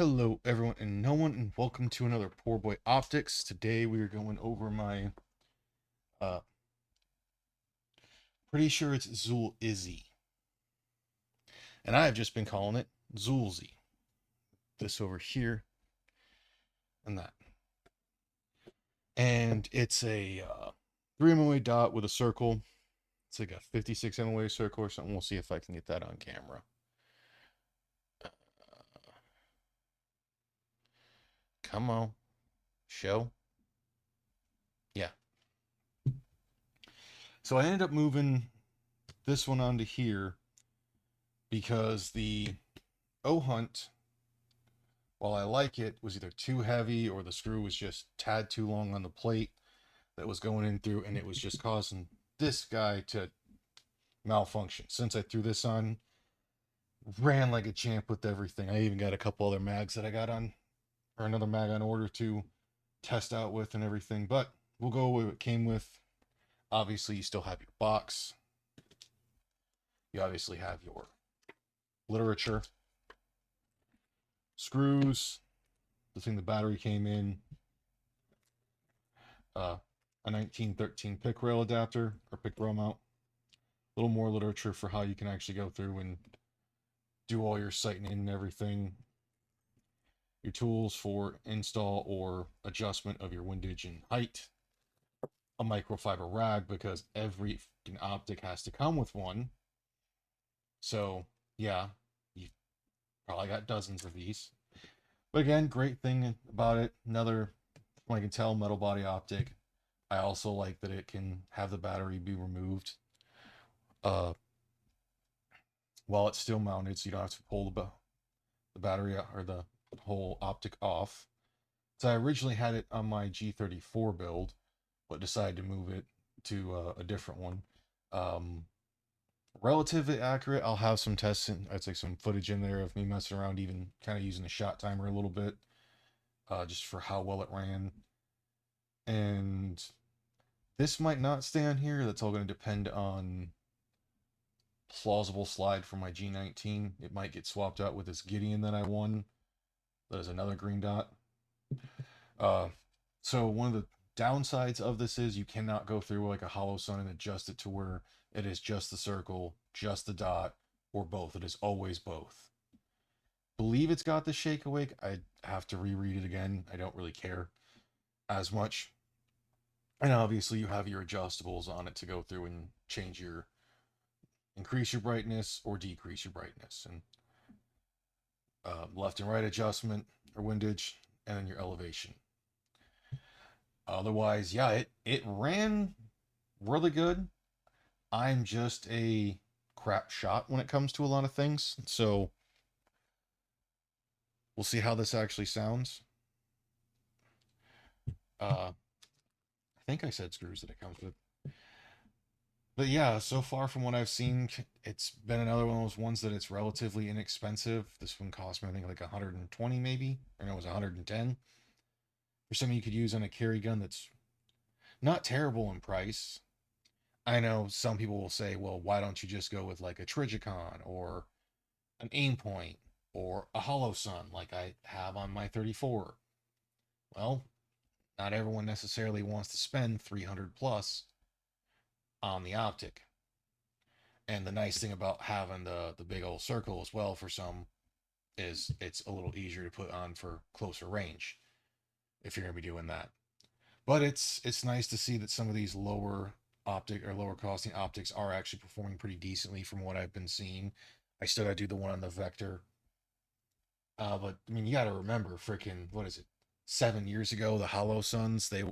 Hello, everyone, and no one, and welcome to another Poor Boy Optics. Today we are going over my, uh, pretty sure it's Zulisy, and I have just been calling it Zulisy. This over here and that, and it's a 3 MOA dot with a circle. It's like a 56 MOA circle or something. We'll see if I can get that on camera. Uh, Come on, show. Yeah. So I ended up moving this one onto here because the O Hunt, while I like it, was either too heavy or the screw was just tad too long on the plate that was going in through, and it was just causing this guy to malfunction. Since I threw this on, ran like a champ with everything. I even got a couple other mags that I got on, or another mag on order to test out with and everything. But we'll go with what it came with. Obviously, you still have your box. You obviously have your literature, screws, the thing the battery came in, uh, a 1913 pick rail adapter or pick rail mount, a little more literature for how you can actually go through and do all your sighting and everything, your tools for install or adjustment of your windage and height, a microfiber rag because every optic has to come with one. So yeah, you probably got dozens of these. But again, great thing about it, another, from what I can tell, metal body optic. I also like that it can have the battery be removed uh, while it's still mounted, so you don't have to pull the battery out, or the whole optic off. So I originally had it on my G34 build, but decided to move it to a different one. Um, Relatively accurate. I'll have some tests and I'd say some footage in there of me messing around, even kind of using the shot timer a little bit, just for how well it ran. And this might not stay on here. That's all going to depend on plausible slide for my G19. It might get swapped out with this Gideon that I won. That is another green dot. Uh, so one of the downsides of this is you cannot go through like a hollow sun and adjust it to where it is just the circle, just the dot, or both. It is always both. Believe it's got the shake awake. I have to reread it again. I don't really care as much. And obviously you have your adjustables on it to go through and change your increase your brightness or decrease your brightness, and left and right adjustment or windage, and then your elevation. Otherwise, yeah, it ran really good. I'm just a crap shot when it comes to a lot of things, so we'll see how this actually sounds. I think I said screws that it comes with. But yeah, so far from what I've seen, it's been another one of those ones that it's relatively inexpensive. This one cost me, I think, like 120 maybe, or no, it was 110 for something you could use on a carry gun that's not terrible in price. I know some people will say, well, why don't you just go with like a Trigicon or an aim point or a hollow sun like I have on my 34? Well, not everyone necessarily wants to spend 300 plus on the optic. And the nice thing about having the big old circle as well for some is it's a little easier to put on for closer range if you're going to be doing that. But it's nice to see that some of these lower optic or lower costing optics are actually performing pretty decently from what I've been seeing. I still got to do the one on the Vector. But I mean, you got to remember, freaking, what is it? 7 years ago, the Hollow Suns, they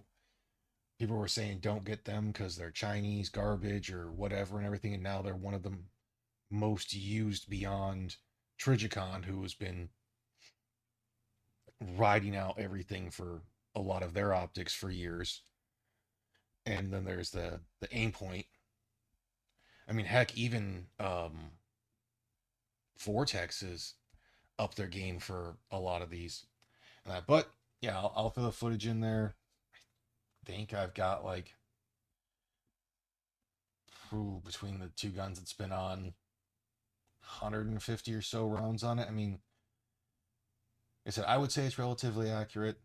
people were saying don't get them because they're Chinese garbage or whatever and everything, and now they're one of the most used beyond Trigicon, who has been riding out everything for a lot of their optics for years. And then there's the aim point. I mean, heck, even Vortex is up their game for a lot of these. But yeah, I'll throw the footage in there. I think I've got like, between the two guns, it's been on 150 or so rounds on it. I mean, I said, I would say it's relatively accurate.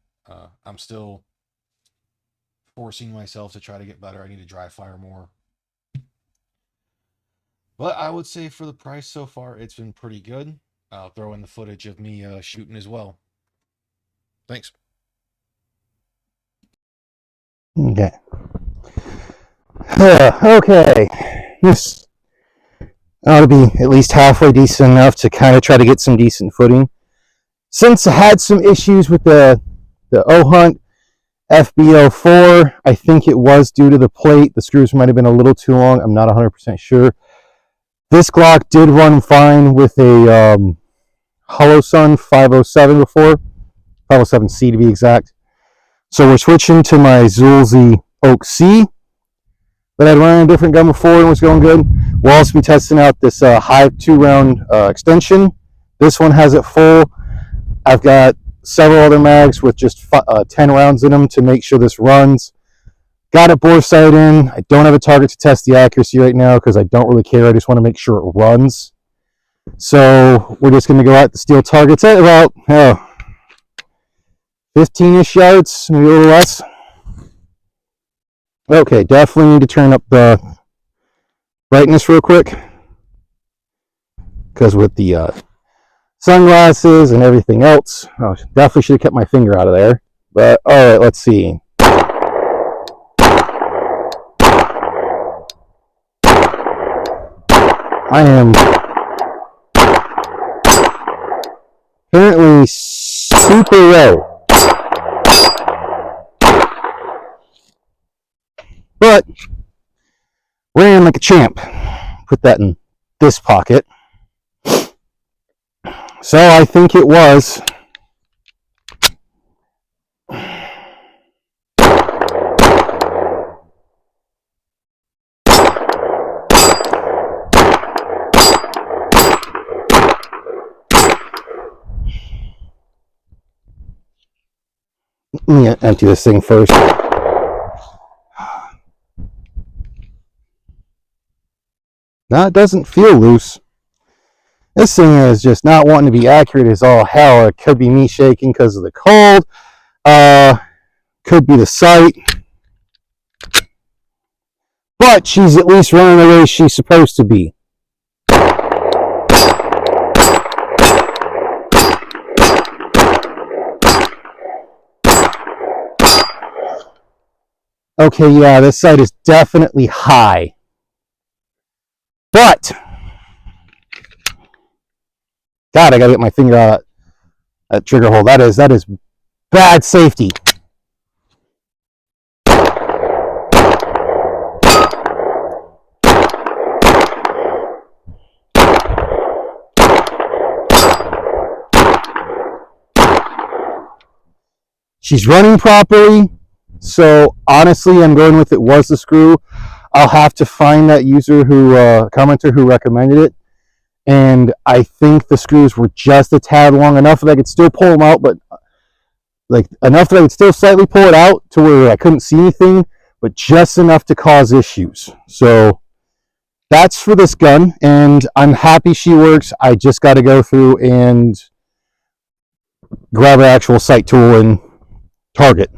I'm still forcing myself to try to get better. I need to dry fire more. But I would say for the price so far, it's been pretty good. I'll throw in the footage of me shooting as well. Thanks. Okay. Okay. This ought to be at least halfway decent enough to kind of try to get some decent footing. Since I had some issues with the O-Hunt FBO4, I think it was due to the plate. The screws might have been a little too long. I'm not 100% sure. This Glock did run fine with a Holosun 507 before, 507C to be exact. So we're switching to my Zulisy OAKc that I'd run a different gun before and was going good. We'll also be testing out this Hive 2-round extension. This one has it full. I've got several other mags with just 10 rounds in them to make sure this runs. Got it bore sight in. I don't have a target to test the accuracy right now because I don't really care. I just want to make sure it runs. So we're just going to go at the steel targets at about 15-ish yards, maybe a little less. Okay, definitely need to turn up the brightness real quick because with the sunglasses and everything else, oh, definitely should have kept my finger out of there. But all right, let's see. I am apparently super low. But ran like a champ. Put that in this pocket. So I think it was let me empty this thing first. That doesn't feel loose. This thing is just not wanting to be accurate as all hell. It could be me shaking because of the cold. Could be the sight. But she's at least running the way she's supposed to be. Okay, yeah, this sight is definitely high. But God, I gotta get my finger out of that trigger hole. That is bad safety. She's running properly, so honestly, I'm going with it was the screw. I'll have to find that user who commenter who recommended it. And I think the screws were just a tad long enough that I could still pull them out, but like enough that I could still slightly pull it out to where I couldn't see anything, but just enough to cause issues. So that's for this gun, and I'm happy she works. I just got to go through and grab an actual sight tool and target.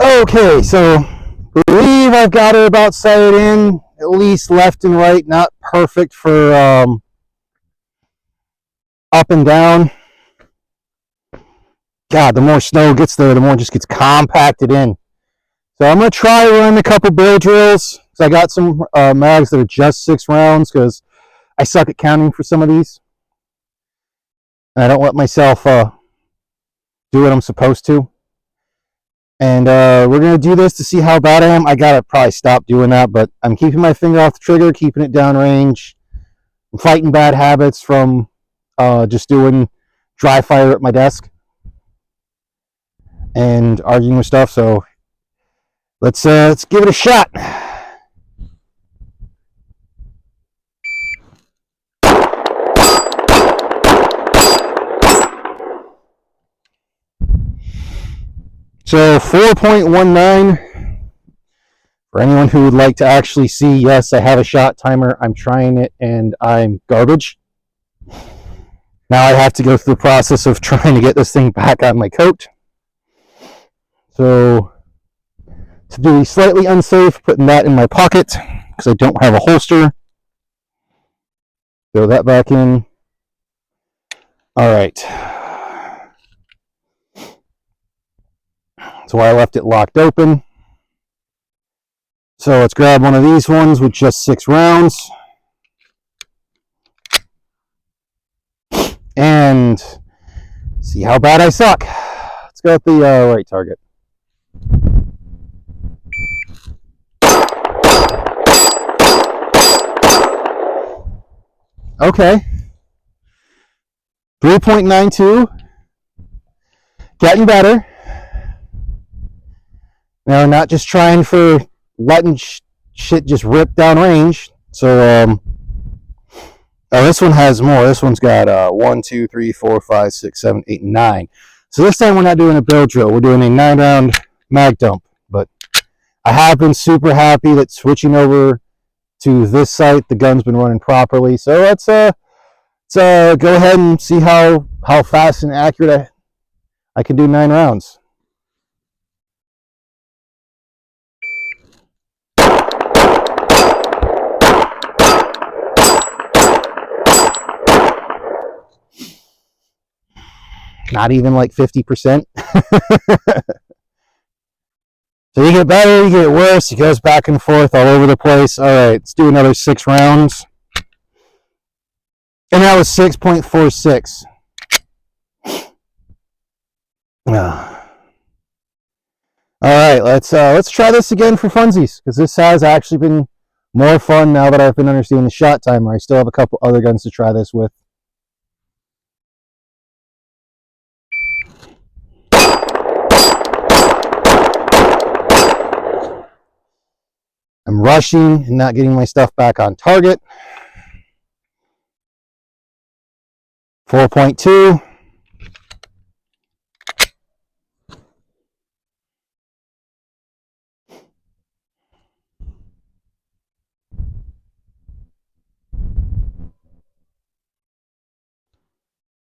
Okay, so I believe I've got her about sighted in, at least left and right, not perfect for up and down. God, the more snow gets there, the more it just gets compacted in. So I'm going to try running a couple barrel drills. So I got some mags that are just 6 rounds because I suck at counting for some of these. And I don't let myself do what I'm supposed to. And we're going to do this to see how bad I am. I got to probably stop doing that, but I'm keeping my finger off the trigger, keeping it downrange. I'm fighting bad habits from just doing dry fire at my desk and arguing with stuff. So let's give it a shot. So 4.19 For anyone who would like to actually see, yes, I have a shot timer. I'm trying it and I'm garbage. Now I have to go through the process of trying to get this thing back on my coat. So to be slightly unsafe, putting that in my pocket because I don't have a holster. Throw that back in. All right. That's why I left it locked open. So let's grab one of these ones with just 6 rounds. And see how bad I suck. Let's go with the right target. Okay. 3.92. Getting better. Now, not just trying for letting shit just rip down range. So, oh, this one has more. This one's got 1, 2, 3, 4, 5, 6, 7, 8, 9. So this time we're not doing a barrel drill. We're doing a 9-round mag dump. But I have been super happy that switching over to this site, the gun's been running properly. So let's go ahead and see how fast and accurate I can do 9 rounds. Not even like 50%. So you get better, you get worse, it goes back and forth all over the place. All right, let's do another 6 rounds. And that was 6.46. All right, let's try this again for funsies, because this has actually been more fun now that I've been understanding the shot timer. I still have a couple other guns to try this with. I'm rushing and not getting my stuff back on target. 4.2.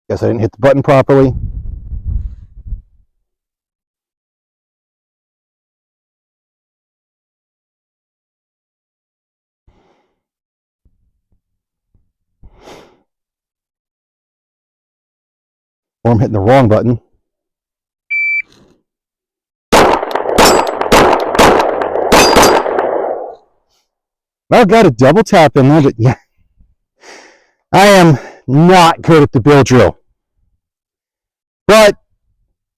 Guess I didn't hit the button properly. Or I'm hitting the wrong button. Well, got a double tap in there, but yeah. I am not good at the bill drill. But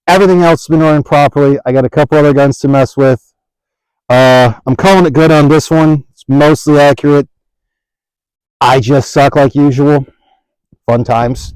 everything else has been running properly. I got a couple other guns to mess with. I'm calling it good on this one. It's mostly accurate. I just suck like usual. Fun times.